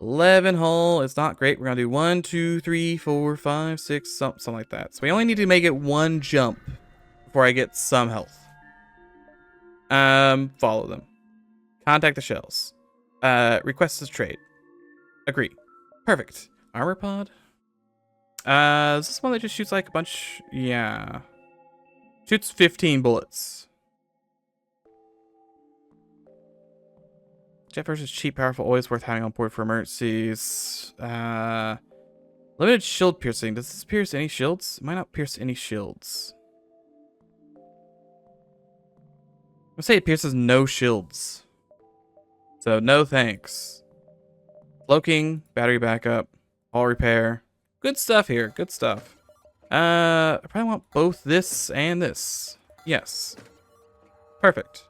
11 hull. It's not great. We're gonna do 1, 2, 3, 4, 5, 6, something like that. So we only need to make it one jump before I get some health. Follow them. Contact the shells. Request to trade. Agree. Perfect. Armor pod. Is this one that just shoots like a bunch? Yeah. Shoots 15 bullets. Jet versus cheap, powerful, always worth having on board for emergencies. Limited shield piercing. Does this pierce any shields? It might not pierce any shields. I'll say it pierces no shields. So no thanks. Cloaking, battery backup, hull repair. Good stuff here. Good stuff. I probably want both this and this. Yes. Perfect.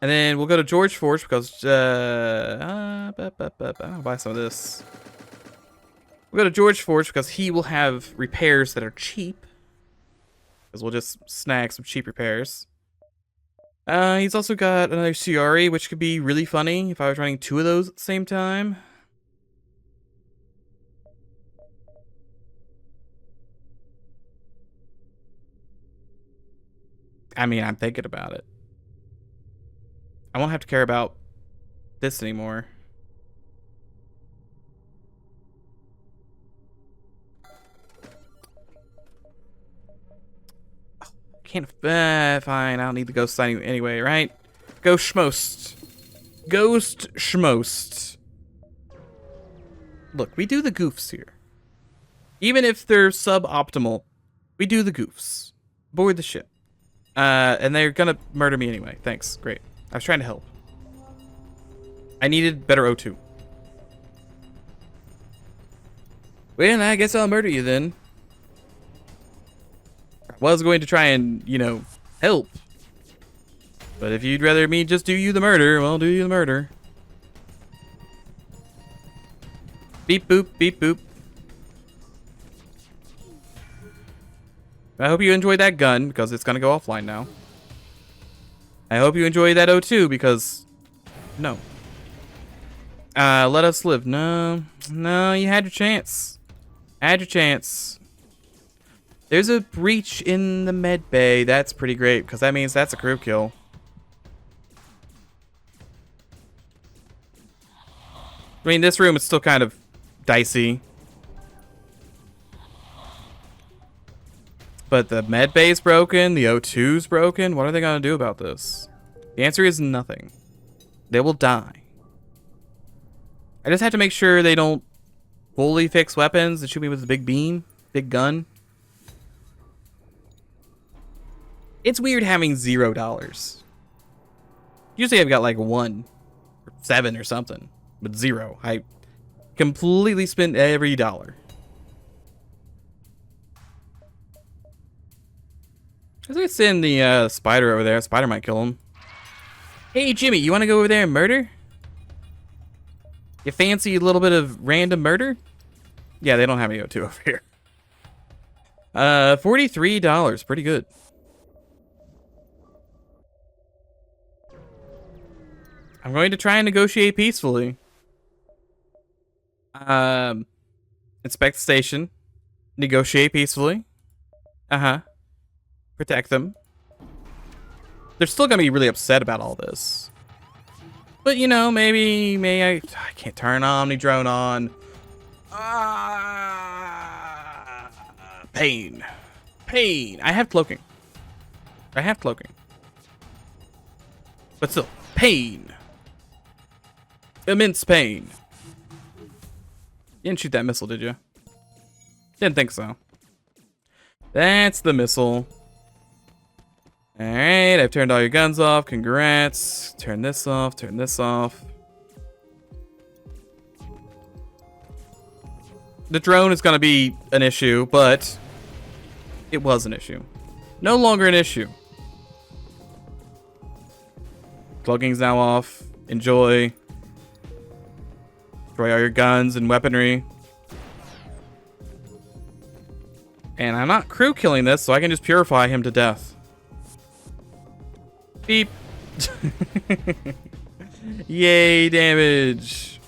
And then we'll go to George Forge because I'll buy some of this. We'll go to George Forge because he will have repairs that are cheap. Because we'll just snag some cheap repairs. He's also got another CRE, which could be really funny if I was running two of those at the same time. I mean, I'm thinking about it. I won't have to care about this anymore. Can't. Fine. I don't need the ghost sign anyway, right? Ghost schmost. Ghost schmost. Look, we do the goofs here. Even if they're suboptimal, we do the goofs. Board the ship. And they're gonna murder me anyway. Thanks. Great. I was trying to help. I needed better O2. Well, I guess I'll murder you then. I was going to try and, you know, help. But if you'd rather me just do you the murder, well, do you the murder. Beep boop, beep boop. I hope you enjoyed that gun, because it's going to go offline now. I hope you enjoyed that O2, because... No. Let us live. No. No, you had your chance. Had your chance. There's a breach in the med bay. That's pretty great, because that means that's a crew kill. I mean, this room is still kind of dicey. But the med bay is broken. The O2's broken. What are they going to do about this? The answer is nothing. They will die. I just have to make sure they don't fully fix weapons and shoot me with a big beam. Big gun. It's weird having $0. Usually I've got like 1 or 7 or something. But 0. I completely spent every dollar. I think it's in the spider over there. Spider might kill him. Hey, Jimmy, you want to go over there and murder? You fancy a little bit of random murder? Yeah, they don't have any O2 over here. $43. Pretty good. I'm going to try and negotiate peacefully. Inspect the station. Negotiate peacefully. Uh-huh. Protect them. They're still gonna be really upset about all this. But you know, maybe I can't turn Omni Drone on. Pain. Pain. I have cloaking. I have cloaking. But still, pain. Immense pain. You didn't shoot that missile, did you? Didn't think so. That's the missile. Alright, I've turned all your guns off. Congrats. Turn this off. Turn this off. The drone is going to be an issue, but it was an issue. No longer an issue. Cloaking's now off. Enjoy. Destroy all your guns and weaponry. And I'm not crew killing this, so I can just purify him to death. Beep. Yay, damage.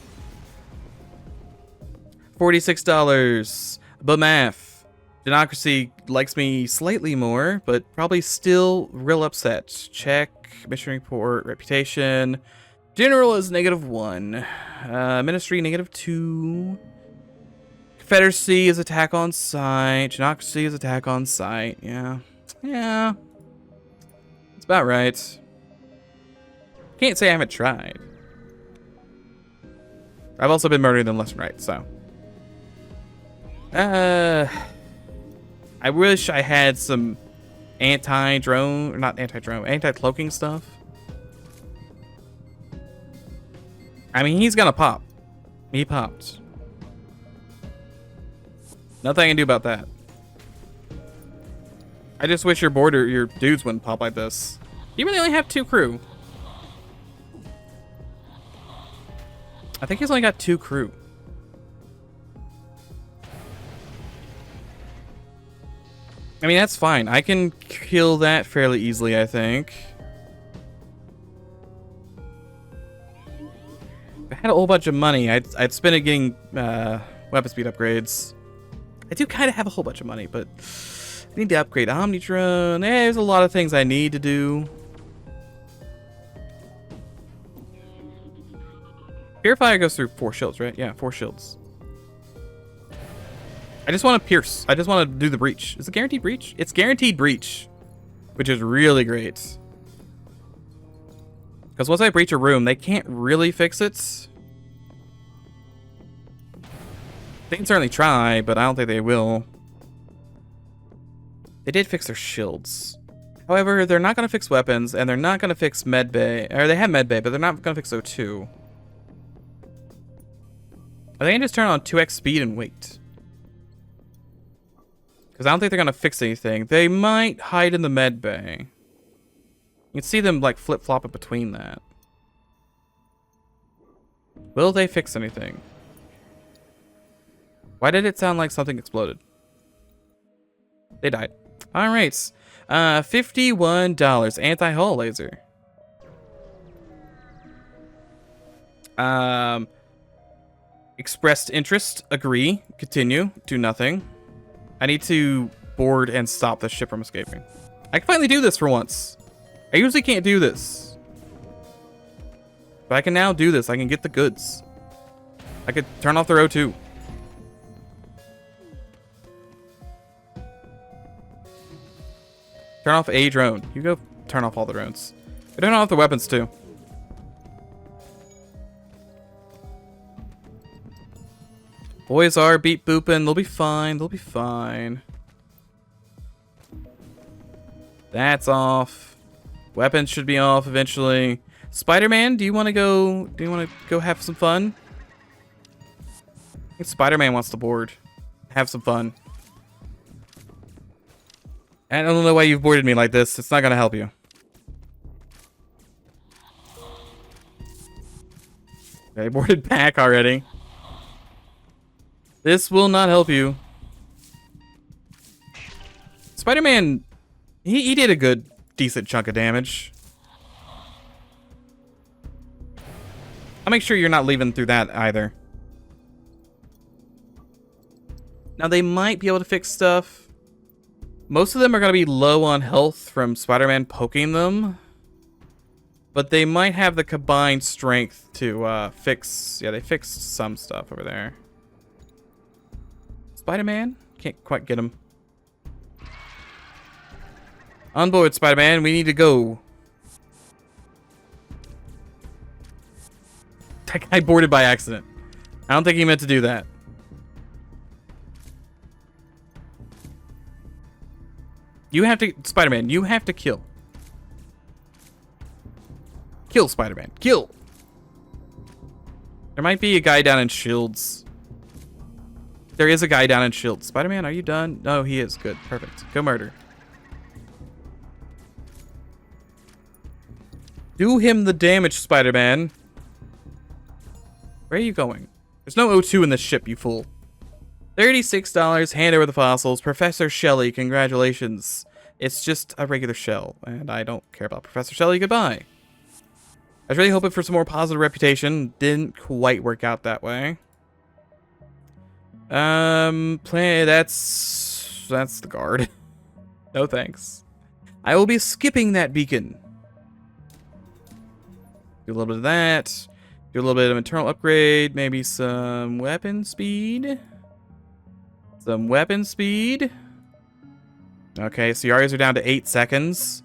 $46. But math. Democracy likes me slightly more, but probably still real upset. Check. Mission report. Reputation. General is -1. Ministry -2. Confederacy is attack on sight. Democracy is attack on sight. Yeah. Yeah. That's about right. Can't say I haven't tried. I've also been murdering them left and right, so. I wish I had some anti-drone, or not anti-drone, anti-cloaking stuff. I mean, he's gonna pop. He popped. Nothing I can do about that. I just wish your dudes wouldn't pop like this. You really only have 2 crew. I think he's only got 2 crew. I mean, that's fine. I can kill that fairly easily, I think. If I had a whole bunch of money, I'd spend it getting weapon speed upgrades. I do kind of have a whole bunch of money, but I need to upgrade Omnidrone. There's a lot of things I need to do. Purified goes through 4 shields, right? Yeah, 4 shields. I just want to pierce. I just want to do the breach. Is it guaranteed breach? It's guaranteed breach, which is really great. Because once I breach a room, they can't really fix it. They can certainly try, but I don't think they will. They did fix their shields. However, they're not going to fix weapons, and they're not going to fix medbay. Or they have medbay, but they're not going to fix O2. I think I just turn on 2x speed and wait. Because I don't think they're going to fix anything. They might hide in the med bay. You can see them like flip-flopping between that. Will they fix anything? Why did it sound like something exploded? They died. Alright. $51. Anti-hull laser. Expressed interest. Agree. Continue. Do nothing. I need to board and stop the ship from escaping. I can finally do this for once. I usually can't do this. But I can now do this. I can get the goods. I could turn off their O2. Turn off a drone. You go turn off all the drones. I turn off the weapons too. Boys are beat booping. They'll be fine. They'll be fine. That's off. Weapons should be off eventually. Spider-Man, do you want to go? Do you want to go have some fun? I think Spider-Man wants to board. Have some fun. I don't know why you've boarded me like this. It's not gonna help you. Okay, boarded back already. This will not help you. Spider-Man, he did a good, decent chunk of damage. I'll make sure you're not leaving through that either. Now, they might be able to fix stuff. Most of them are going to be low on health from Spider-Man poking them. But they might have the combined strength to fix... Yeah, they fixed some stuff over there. Spider-Man? Can't quite get him. On board, Spider-Man. We need to go. That guy boarded by accident. I don't think he meant to do that. You have to... Spider-Man, you have to kill. Kill, Spider-Man. Kill! There might be a guy down in shields. There is a guy down in shields. Spider-Man, are you done? No, he is. Good. Perfect. Go murder. Do him the damage, Spider-Man. Where are you going? There's no O2 in this ship, you fool. $36. Hand over the fossils. Professor Shelley, congratulations. It's just a regular shell, and I don't care about Professor Shelley. Goodbye. I was really hoping for some more positive reputation. Didn't quite work out that way. That's the guard. No thanks. I will be skipping that beacon. Do a little bit of that. Do a little bit of internal upgrade. Maybe some weapon speed. Some weapon speed. Okay, so Yari's are down to 8 seconds.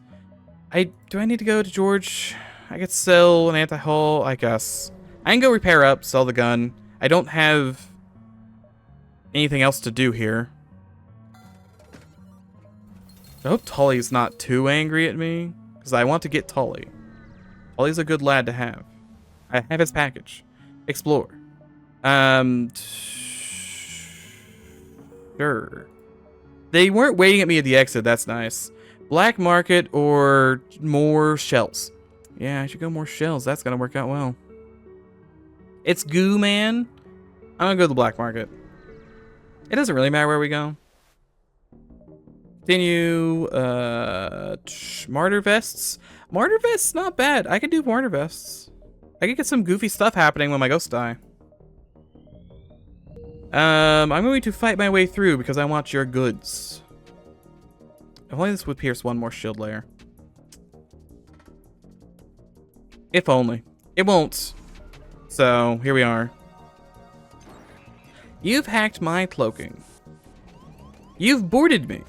Do I need to go to George? I could sell an anti-hull, I guess. I can go repair up, sell the gun. I don't have anything else to do here. I hope Tully's not too angry at me, because I want to get Tully. Tully's a good lad to have. I have his package. Explore. Sure. They weren't waiting at me at the exit. That's nice. Black market or more shells. Yeah, I should go more shells. That's gonna work out well. It's goo, man. I'm gonna go to the black market. It doesn't really matter where we go. Continue. Martyr vests. Martyr vests, not bad. I could do martyr vests. I could get some goofy stuff happening when my ghosts die. I'm going to fight my way through because I want your goods. If only this would pierce one more shield layer. If only. It won't. So, here we are. You've hacked my cloaking. You've boarded me.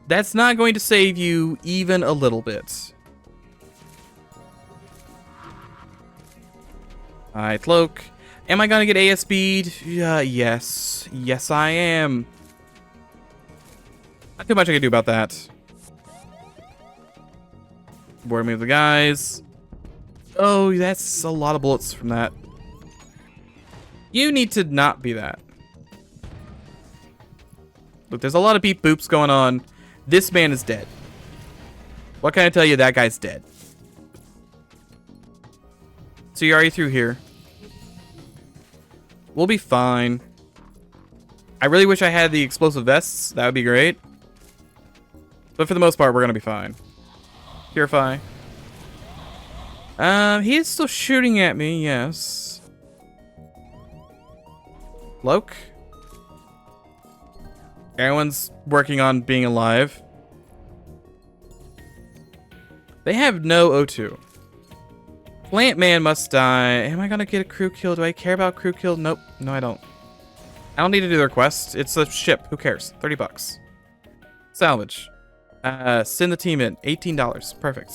That's not going to save you even a little bit. I cloak. Am I gonna get AS speed? Yes. Yes, I am. Not too much I can do about that. Board me with the guys. Oh, that's a lot of bullets from that. You need to not be that. Look, there's a lot of beep boops going on. This man is dead. What can I tell you? That guy's dead. So you're already through here. We'll be fine. I really wish I had the explosive vests. That would be great. But for the most part, we're going to be fine. Purify. He is still shooting at me, yes. Cloak. Everyone's working on being alive. They have no O2. Plant man must die. Am I gonna get a crew kill? Do I care about crew kill? Nope. No, I don't. I don't need to do their quest. It's a ship. Who cares? 30 bucks. Salvage. Send the team in. $18. Perfect.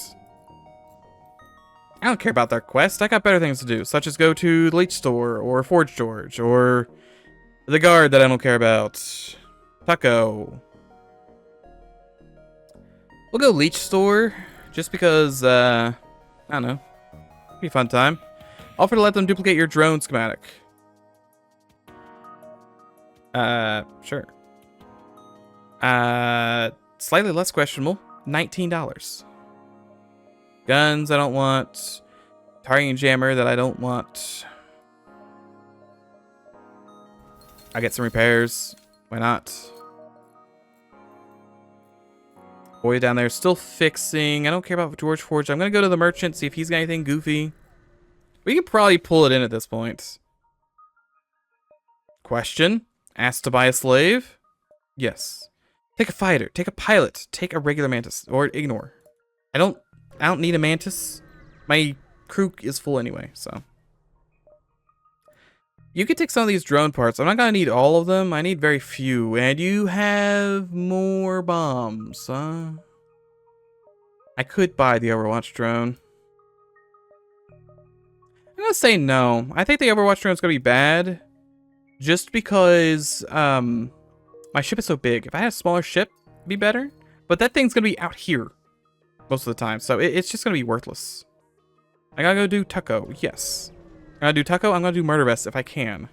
I don't care about their quest. I got better things to do, such as go to the Leech Store, or Forge George, or the guard that I don't care about. Taco. We'll go Leech Store, just because, I don't know. Be a fun time. Offer to let them duplicate your drone schematic. Sure. Slightly less questionable. $19. Guns I don't want. Targeting jammer that I don't want. I get some repairs. Why not? Boy down there still fixing. I don't care about George Forge. I'm gonna go to the merchant, see if he's got anything goofy. We can probably pull it in at this point. Question. Asked to buy a slave? Yes. Take a fighter. Take a pilot. Take a regular mantis. Or ignore. I don't need a mantis. My crew is full anyway, so. You can take some of these drone parts. I'm not gonna need all of them. I need very few. And you have more bombs, huh? I could buy the Overwatch drone. I'm gonna say no. I think the Overwatch drone is gonna be bad. Just because my ship is so big. If I had a smaller ship, it'd be better. But that thing's gonna be out here most of the time. So it's just gonna be worthless. I gotta go do Tucko. Yes. I'm gonna do Tucko. I'm gonna do Murder Vest if I can.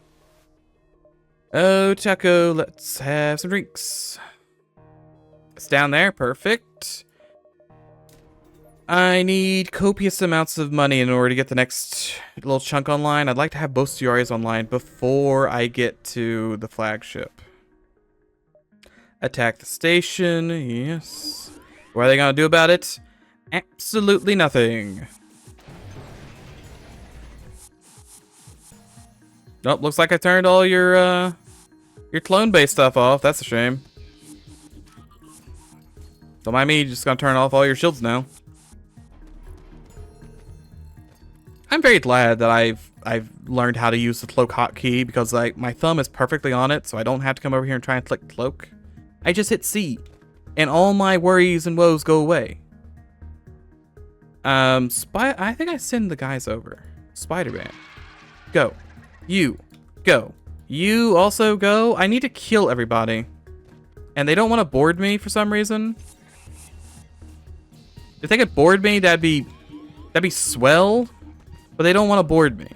Oh, Tucko, let's have some drinks. It's down there. Perfect. I need copious amounts of money in order to get the next little chunk online. I'd like to have both CRAs online before I get to the flagship. Attack the station. Yes. What are they gonna do about it? Absolutely nothing. Nope, looks like I turned all your clone-based stuff off. That's a shame. Don't mind me, just gonna turn off all your shields now. I'm very glad that I've learned how to use the cloak hotkey because like my thumb is perfectly on it, so I don't have to come over here and try and click cloak. I just hit C, and all my worries and woes go away. I think I send the guys over. Spider-Man, go. You, go. You also go. I need to kill everybody, and they don't want to board me for some reason. If they could board me, that'd be swell. But they don't want to board me.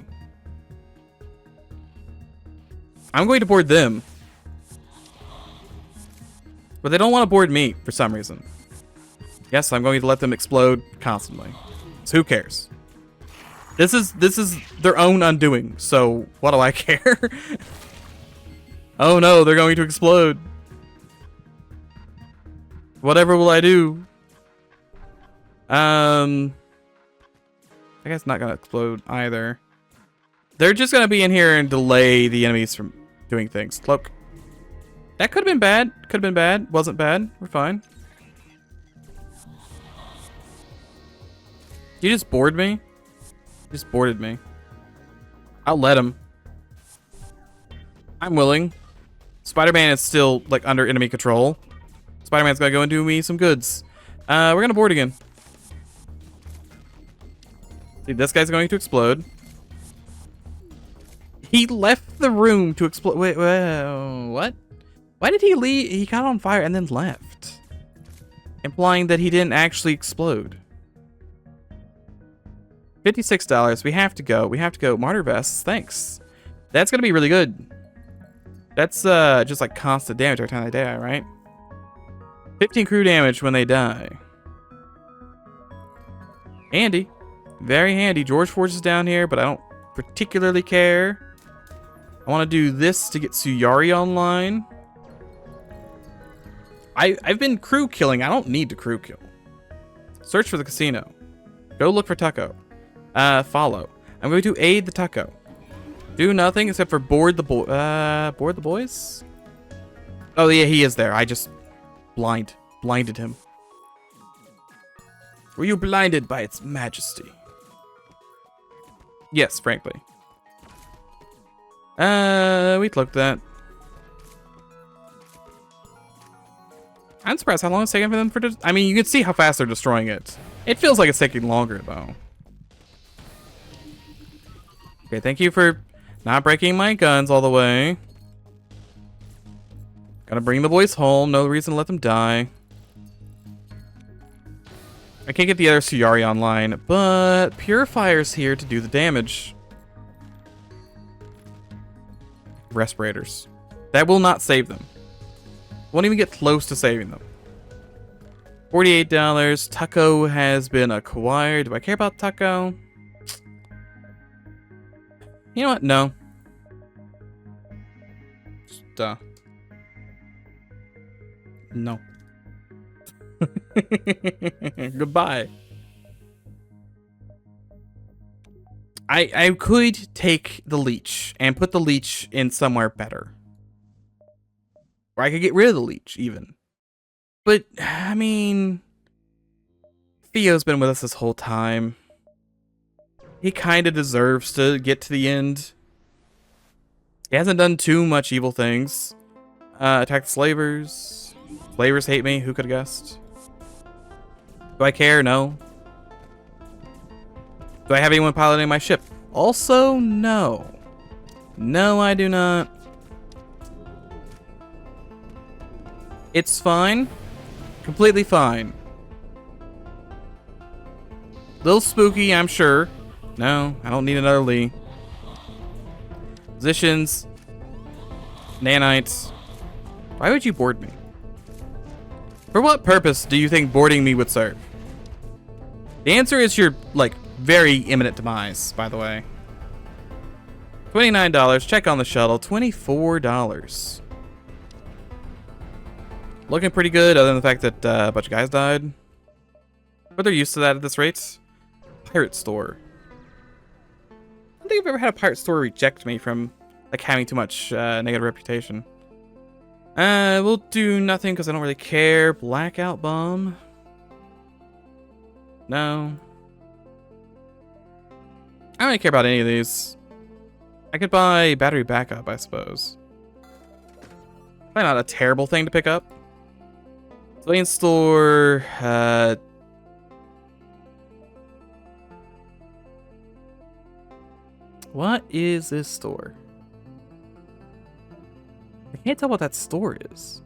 I'm going to board them. But they don't want to board me for some reason. Yes, I'm going to let them explode constantly. So who cares? This is their own undoing. So what do I care? Oh no, they're going to explode. Whatever will I do? I guess not gonna explode either. They're just gonna be in here and delay the enemies from doing things. Cloak. That could have been bad. Could have been bad. Wasn't bad. We're fine. You just bored me? You just boarded me. I'll let him. I'm willing. Spider-Man is still like under enemy control. Spider-Man's gonna go and do me some goods. We're gonna board again. See, this guy's going to explode. He left the room to explode. Wait, what? Why did he leave? He got on fire and then left. Implying that he didn't actually explode. $56. We have to go. We have to go. Martyr vests. Thanks. That's going to be really good. That's just like constant damage every time they die, right? 15 crew damage when they die. Handy. Very handy. George Forge is down here, but I don't particularly care. I want to do this to get Suyari online. I've been crew killing. I don't need to crew kill. Search for the casino. Go look for Tucko. Follow. I'm going to aid the Tucko. Do nothing except for board the board the boys? Oh yeah, he is there. I just blinded him. Were you blinded by its majesty? Yes, frankly. We cloaked that. I'm surprised how long it's taking for them I mean, you can see how fast they're destroying it. It feels like it's taking longer, though. Okay, thank you for not breaking my guns all the way. Gotta bring the boys home. No reason to let them die. I can't get the other Suyari online, but Purifier's here to do the damage. Respirators. That will not save them. Won't even get close to saving them. $48. Tucko has been acquired. Do I care about Tucko? You know what? No. Just, no. Goodbye. I could take the leech and put the leech in somewhere better. Or I could get rid of the leech, even. But, I mean... Theo's been with us this whole time. He kind of deserves to get to the end. He hasn't done too much evil things. Attack the slavers. Slavers hate me. Who could have guessed? Do I care? No. Do I have anyone piloting my ship? Also, no. No, I do not. It's fine. Completely fine. Little spooky, I'm sure. No, I don't need another Lee. Positions. Nanites. Why would you board me? For what purpose do you think boarding me would serve? The answer is your, like, very imminent demise, by the way. $29. Check on the shuttle. $24. Looking pretty good, other than the fact that a bunch of guys died. But they're used to that at this rate. Pirate store. I don't think I've ever had a pirate store reject me from like having too much negative reputation. We'll do nothing because I don't really care. Blackout bomb. No. I don't really care about any of these. I could buy battery backup, I suppose. Probably not a terrible thing to pick up. Civilian store. What is this store? I can't tell what that store is.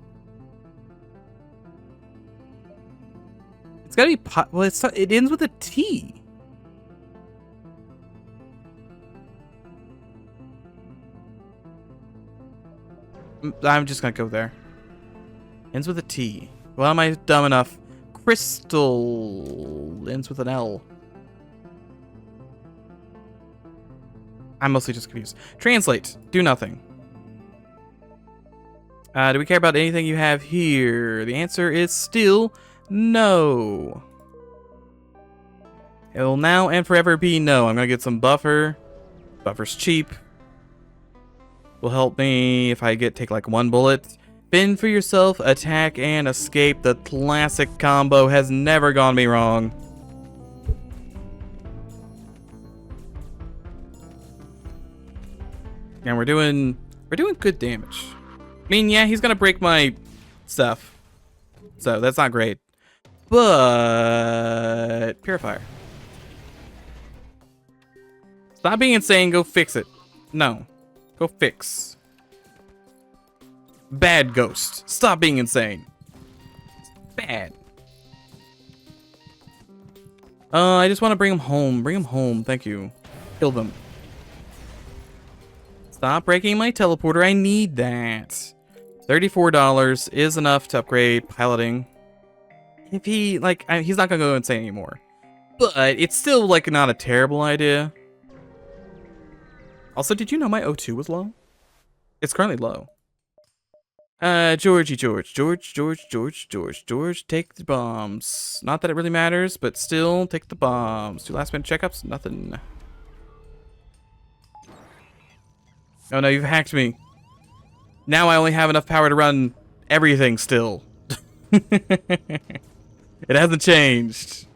It's gotta be well. It ends with a T. I'm just gonna go there. Ends with a T. Well, am I dumb enough? Crystal ends with an L. I'm mostly just confused. Translate. Do nothing. Do we care about anything you have here? The answer is still no. It will now and forever be no. I'm gonna get some buffer. Buffer's cheap. Will help me if I take like one bullet. Fend for yourself, attack, and escape. The classic combo has never gone me wrong. And we're doing good damage. I mean, yeah, he's gonna break my stuff, so that's not great. But Purifier. Stop being insane. Go fix it. No, go fix. Bad ghost. Stop being insane. It's bad. I just want to bring him home. Bring him home. Thank you. Kill them. Stop breaking my teleporter. I need that. $34 is enough to upgrade piloting. If he, he's not gonna go insane anymore. But it's still, not a terrible idea. Also, did you know my O2 was low? It's currently low. George, take the bombs. Not that it really matters, but still, take the bombs. 2 last minute checkups? Nothing. Oh no, you've hacked me. Now I only have enough power to run everything still. It hasn't changed.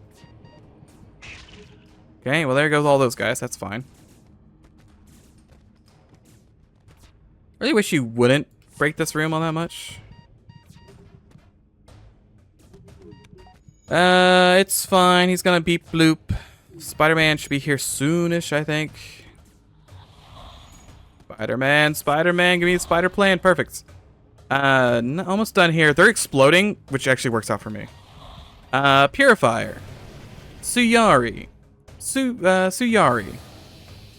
Okay, well there goes all those guys. That's fine. I really wish you wouldn't break this room all that much. It's fine. He's gonna beep bloop. Spider-Man should be here soonish, I think. Spider-Man, give me a spider plan. Perfect. Almost done here. They're exploding, which actually works out for me. Purifier. Suyari. Suyari.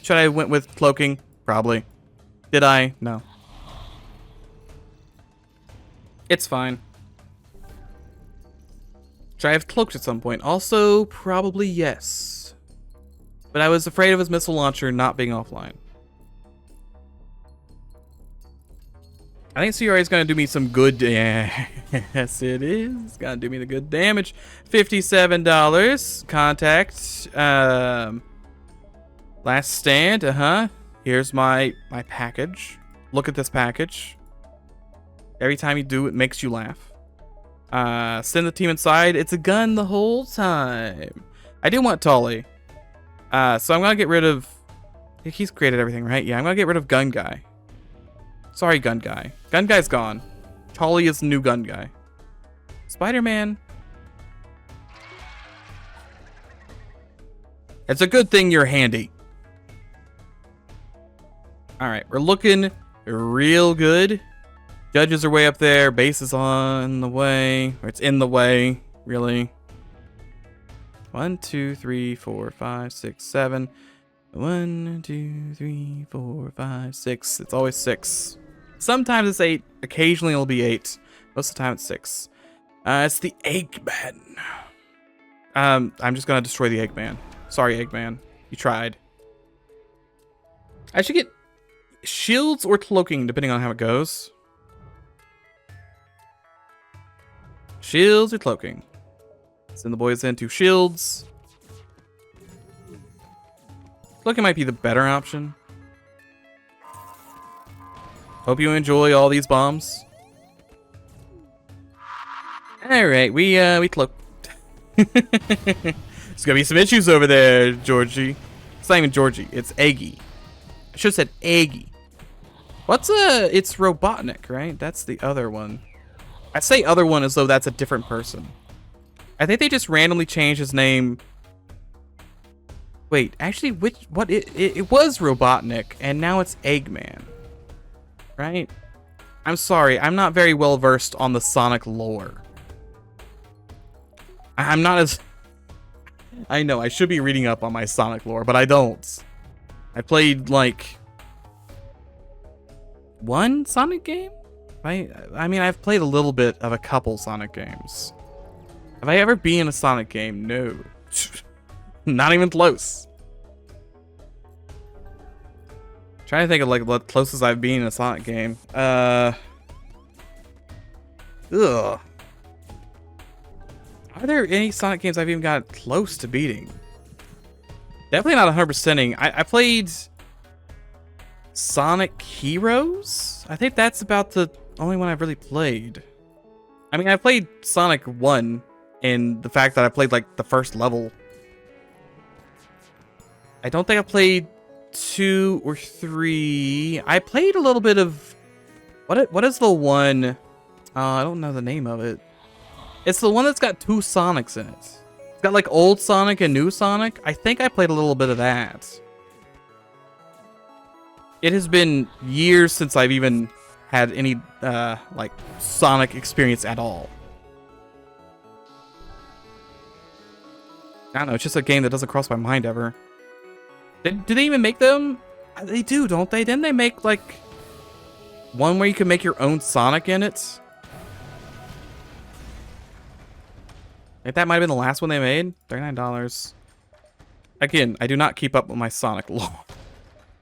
Should I went with cloaking? Probably. Did I? No. It's fine. Should I have cloaked at some point? Also, probably yes. But I was afraid of his missile launcher not being offline. I think CRA is going to do me some good yes, it is. It's going to do me the good damage. $57. Contact. Last stand. Here's my package. Look at this package. Every time you do, it makes you laugh. Send the team inside. It's a gun the whole time. I do want Tully. So I'm going to get rid of... He's created everything, right? Yeah, I'm going to get rid of Gun Guy. Sorry, Gun Guy. Gun Guy's gone. Tully is the new Gun Guy. Spider-Man. It's a good thing you're handy. Alright, we're looking real good. Judges are way up there. Base is on the way. Or it's in the way, really. 1, 2, 3, 4, 5, 6, 7. 1, 2, 3, 4, 5, 6. It's always 6. Sometimes it's 8. Occasionally it'll be 8. Most of the time it's 6. It's the Eggman. I'm just gonna destroy the Eggman. Sorry, Eggman. You tried. I should get shields or cloaking, depending on how it goes. Shields or cloaking. Send the boys into shields. Cloaking might be the better option. Hope you enjoy all these bombs. Alright, we cloaked. There's gonna be some issues over there, Georgie. It's not even Georgie, it's Eggy. I should have said Eggy. What's it's Robotnik, right? That's the other one. I say other one as though that's a different person. I think they just randomly changed his name. Wait, actually, it was Robotnik, and now it's Eggman. Right? I'm sorry, I'm not very well versed on the Sonic lore. I'm not as... I know, I should be reading up on my Sonic lore, but I don't. I played, like... one Sonic game? I mean, I've played a little bit of a couple Sonic games. Have I ever been in a Sonic game? No. Not even close. Trying to think of like the closest I've been in a Sonic game. Ugh. Are there any Sonic games I've even got close to beating? Definitely not 100%ing. I played Sonic Heroes? I think that's about the only one I've really played. I mean, I played Sonic 1, and the fact that I played like the first level. I don't think I played 2 or 3. I played a little bit of... What is the one... I don't know the name of it. It's the one that's got 2 Sonics in it. It's got like old Sonic and new Sonic. I think I played a little bit of that. It has been years since I've even had any like Sonic experience at all. I don't know, it's just a game that doesn't cross my mind ever. Do they even make them? They do, don't they? Didn't they make like one where you can make your own Sonic in it? Like that might have been the last one they made. $39. Again, I do not keep up with my Sonic lore.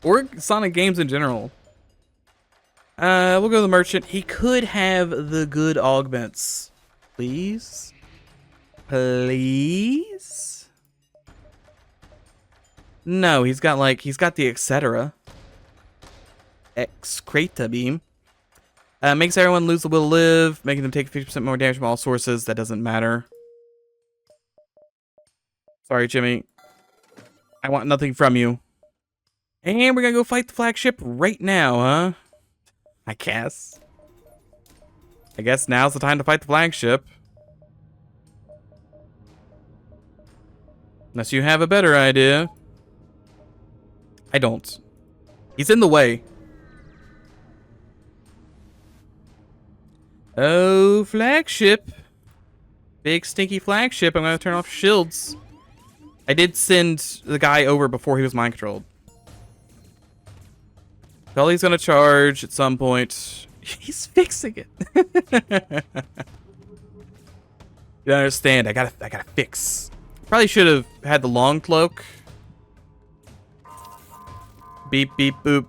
Or Sonic games in general. We'll go to the merchant. He could have the good augments. Please? Please? No, he's got the etc. Excreta beam. Makes everyone lose the will to live, making them take 50% more damage from all sources. That doesn't matter. Sorry, Jimmy. I want nothing from you. And we're gonna go fight the flagship right now, huh? I guess now's the time to fight the flagship. Unless you have a better idea. I don't. He's in the way. Oh, flagship. Big stinky flagship. I'm gonna turn off shields. I did send the guy over before he was mind controlled. Gully's gonna charge at some point. He's fixing it. You understand? I gotta fix. Probably should have had the long cloak. Beep beep boop.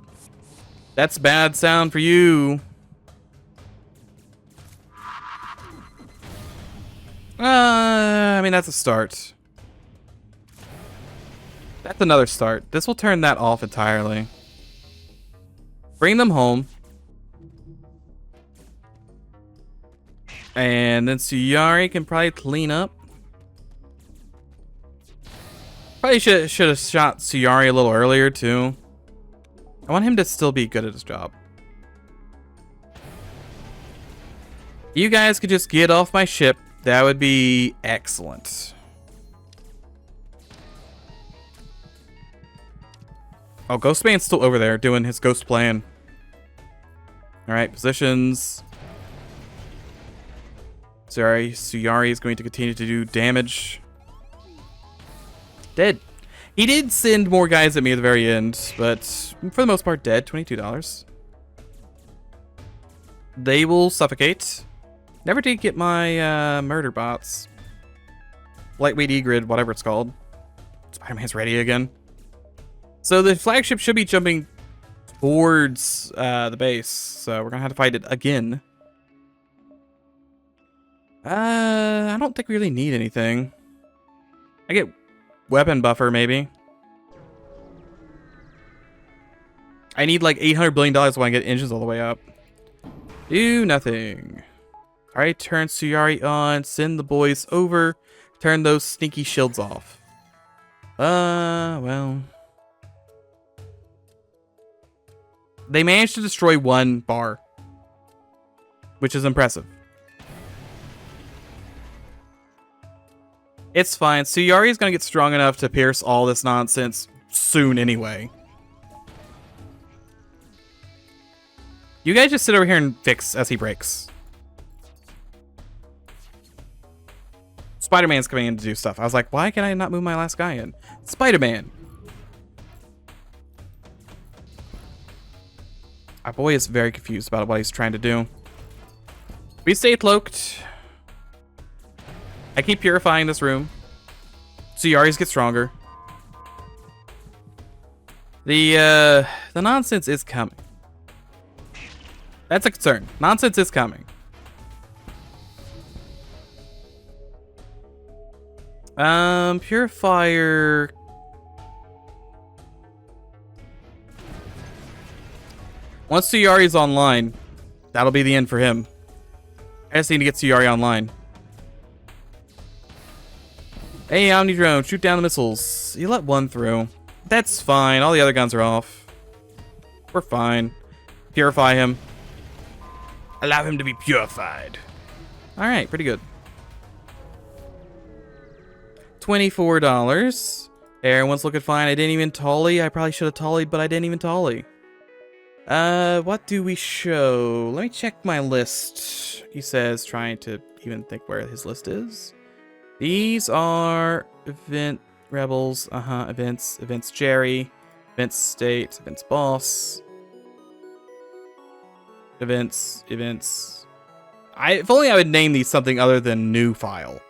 That's bad sound for you. I mean that's a start. That's another start. This will turn that off entirely. Bring them home. And then Suyari can probably clean up. Probably should have shot Suyari a little earlier too. I want him to still be good at his job. You guys could just get off my ship. That would be excellent. Oh, Ghostman's still over there doing his ghost plan. Alright, positions. Sorry, Suyari is going to continue to do damage. Dead. He did send more guys at me at the very end, but for the most part dead. $22. They will suffocate. Never did get my murder bots. Lightweight E-grid, whatever it's called. Spider-Man's ready again. So the flagship should be jumping towards the base, so we're gonna have to fight it again. I don't think we really need anything. I get weapon buffer, maybe. I need like $800 billion when I get engines all the way up. Do nothing. Alright, turn Suyari on. Send the boys over. Turn those sneaky shields off. Well. They managed to destroy one bar, which is impressive. It's fine. Suyari is going to get strong enough to pierce all this nonsense soon anyway. You guys just sit over here and fix as he breaks. Spider-Man's coming in to do stuff. I was like, why can I not move my last guy in? Spider-Man. Our boy is very confused about what he's trying to do. We stay cloaked. I keep purifying this room. Suyari's get stronger. The nonsense is coming. That's a concern. Nonsense is coming. Purifier. Once Suyari's online, that'll be the end for him. I just need to get Suyari online. Hey, Omni Drone, shoot down the missiles. You let one through. That's fine. All the other guns are off. We're fine. Purify him. Allow him to be purified. Alright, pretty good. $24. Everyone's looking fine. I didn't even tally. I probably should have tallied, but I didn't even tally. What do we show? Let me check my list. He says, trying to even think where his list is. These are event rebels, events Jerry, events state, events boss, events. If only I would name these something other than new file.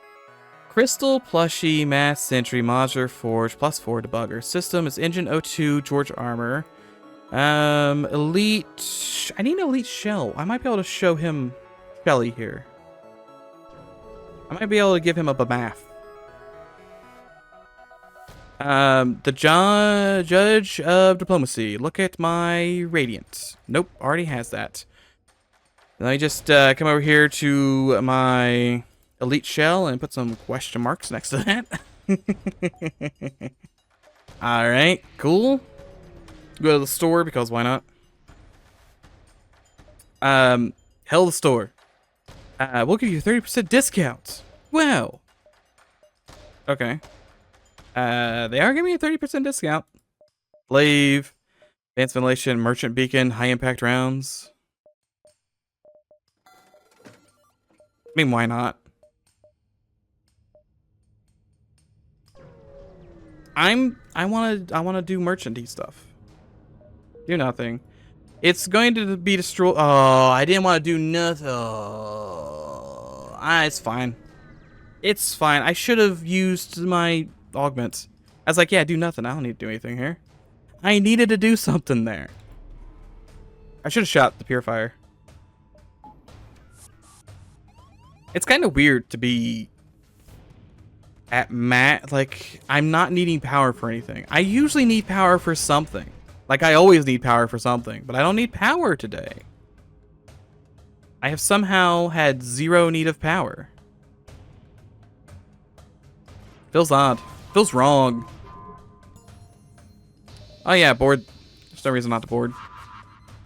Crystal, plushie, mass, sentry, modular, forge, +4 debugger. System is engine O2, George armor. Elite. I need an elite shell. I might be able to show him Shelly here. I might be able to give him a BMAF. The judge of diplomacy. Look at my radiant. Nope, already has that. Let me just come over here to my elite shell and put some question marks next to that. All right, cool. Go to the store because why not? Hell the store. We'll give you a 30% discount. Wow. Okay. They are giving me a 30% discount. Slave, advanced ventilation, merchant beacon, high impact rounds. I mean, why not? I wanna do merchanty stuff. Do nothing. It's going to be destroyed. Oh, I didn't want to do nothing. Oh, it's fine. It's fine. I should have used my augment. I was like, yeah, do nothing. I don't need to do anything here. I needed to do something there. I should have shot the purifier. It's kind of weird to be at like, I'm not needing power for anything. I usually need power for something. Like, I always need power for something, but I don't need power today. I have somehow had zero need of power. Feels odd. Feels wrong. Oh yeah, board. There's no reason not to board.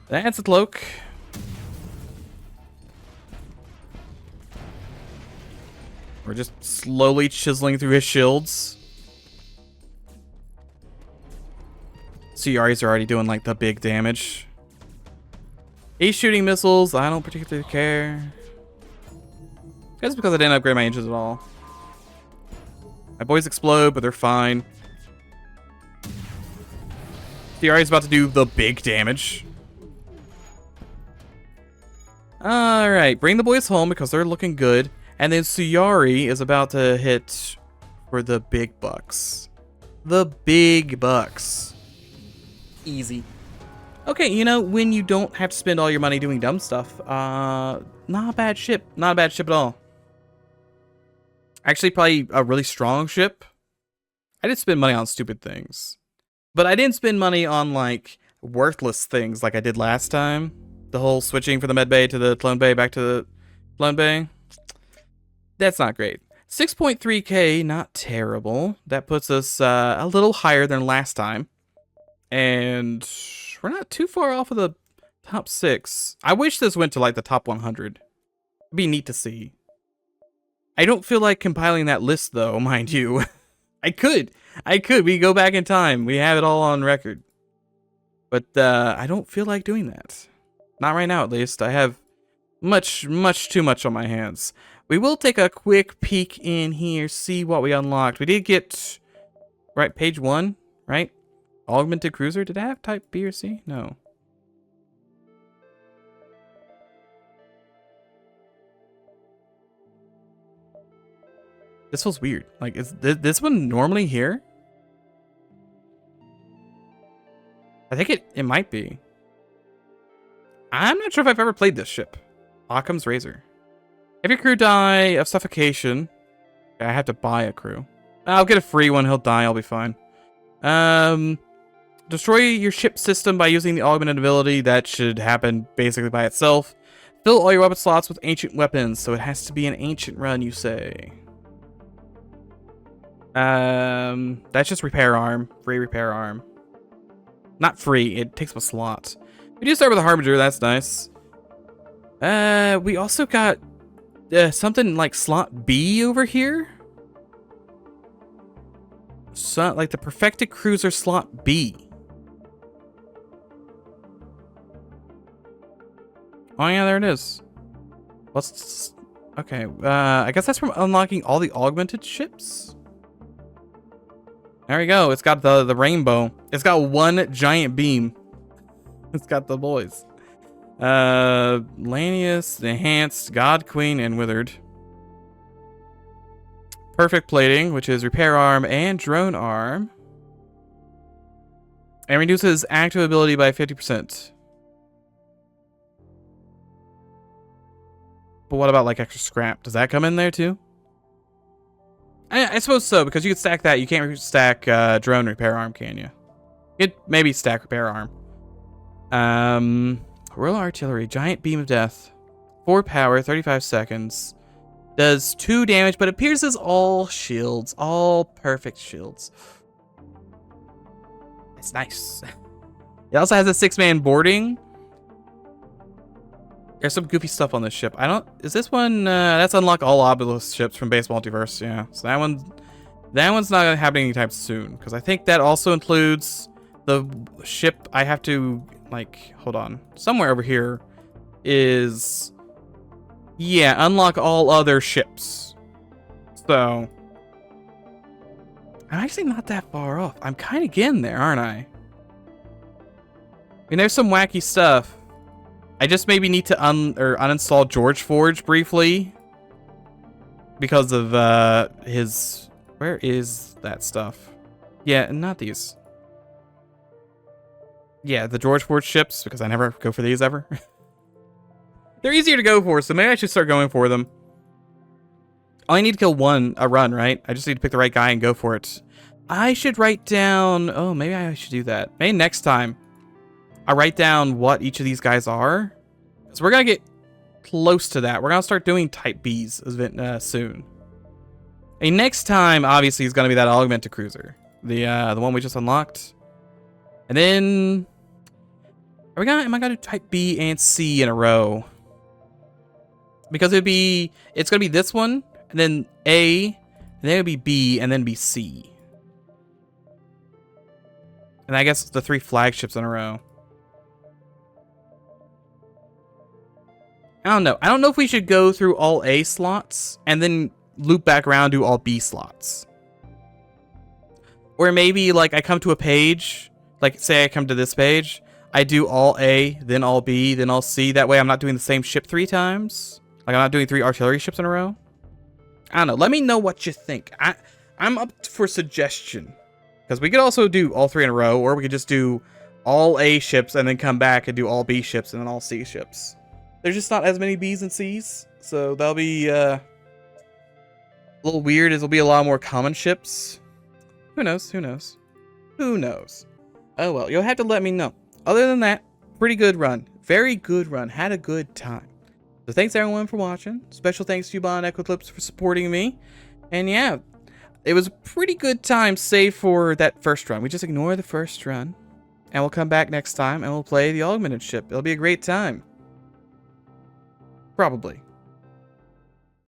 That's a cloak. We're just slowly chiseling through his shields. CRs are already doing like the big damage. He's shooting missiles. I don't particularly care. That's because I didn't upgrade my engines at all. My boys explode, but they're fine. CR is about to do the big damage. Alright, bring the boys home because they're looking good. And then Suyari is about to hit for the big bucks. The big bucks. Easy. Okay, you know, when you don't have to spend all your money doing dumb stuff, not a bad ship. Not a bad ship at all. Actually, probably a really strong ship. I did spend money on stupid things. But I didn't spend money on, like, worthless things like I did last time. The whole switching from the med bay to the clone bay back to the clone bay. That's not great. 6.3k, not terrible. That puts us a little higher than last time. And we're not too far off of the top 6. I wish this went to like the top 100. It'd be neat to see. I don't feel like compiling that list though, mind you. I could. We go back in time. We have it all on record. But I don't feel like doing that. Not right now, at least. I have much too much on my hands. We will take a quick peek in here, see what we unlocked. We did get, right, page 1, right? Augmented Cruiser. Did I have type B or C? No. This feels weird. Like, is this one normally here? I think it might be. I'm not sure if I've ever played this ship. Occam's Razor. If your crew die of suffocation, I have to buy a crew. I'll get a free one. He'll die. I'll be fine. Destroy your ship system by using the augmented ability. That should happen basically by itself. Fill all your weapon slots with ancient weapons. So it has to be an ancient run, you say. That's just repair arm. Free repair arm. Not free. It takes up a slot. We do start with a Harbinger. That's nice. We also got something like slot B over here. So, like the Perfected Cruiser slot B. Oh yeah, there it is. What's... Okay, I guess that's from unlocking all the augmented ships. There we go. It's got the rainbow. It's got one giant beam. It's got the boys. Lanius, Enhanced, God Queen, and Withered. Perfect Plating, which is Repair Arm and Drone Arm. And reduces active ability by 50%. But what about like extra scrap? Does that come in there too? I suppose so, because you could stack that. You can't stack Drone Repair Arm, can you? You could maybe stack Repair Arm. Royal Artillery, Giant Beam of Death. 4 power, 35 seconds. Does 2 damage, but it pierces all shields. All perfect shields. It's nice. It also has a 6-man boarding. There's some goofy stuff on this ship. Is this one, that's unlock all obelisk ships from base multiverse. Yeah, so that one's not gonna happen anytime soon. Because I think that also includes the ship I have to, like, hold on. Somewhere over here is, yeah, unlock all other ships. So, I'm actually not that far off. I'm kind of getting there, aren't I? I mean, there's some wacky stuff. I just maybe need to uninstall George Forge briefly because of his... Where is that stuff? Yeah, not these. Yeah, the George Forge ships, because I never go for these ever. They're easier to go for, so maybe I should start going for them. I need to kill a run, right? I just need to pick the right guy and go for it. I should write down... Oh, maybe I should do that. Maybe next time I write down what each of these guys are. So we're going to get close to that. We're going to start doing type Bs soon. And next time, obviously, is going to be that augmented cruiser. The one we just unlocked. And then... Am I going to do type B and C in a row? Because it's going to be this one, and then A, and then it'll be B, and then be C. And I guess it's the 3 flagships in a row. I don't know. I don't know if we should go through all A slots and then loop back around do all B slots. Or maybe like I come to a page, like say I come to this page, I do all A, then all B, then all C. That way I'm not doing the same ship 3 times. Like I'm not doing 3 artillery ships in a row. I don't know. Let me know what you think. I'm up for suggestion. Because we could also do all 3 in a row, or we could just do all A ships and then come back and do all B ships and then all C ships. There's just not as many B's and C's, so that'll be a little weird. It'll be a lot more common ships. Who knows? Who knows? Who knows? Oh well, you'll have to let me know. other than that, pretty good run. Very good run. Had a good time. So thanks everyone for watching. Special thanks to you, Bond Eclipse, for supporting me. And yeah, it was a pretty good time, save for that first run. We just ignore the first run. And we'll come back next time and we'll play the augmented ship. It'll be a great time. Probably.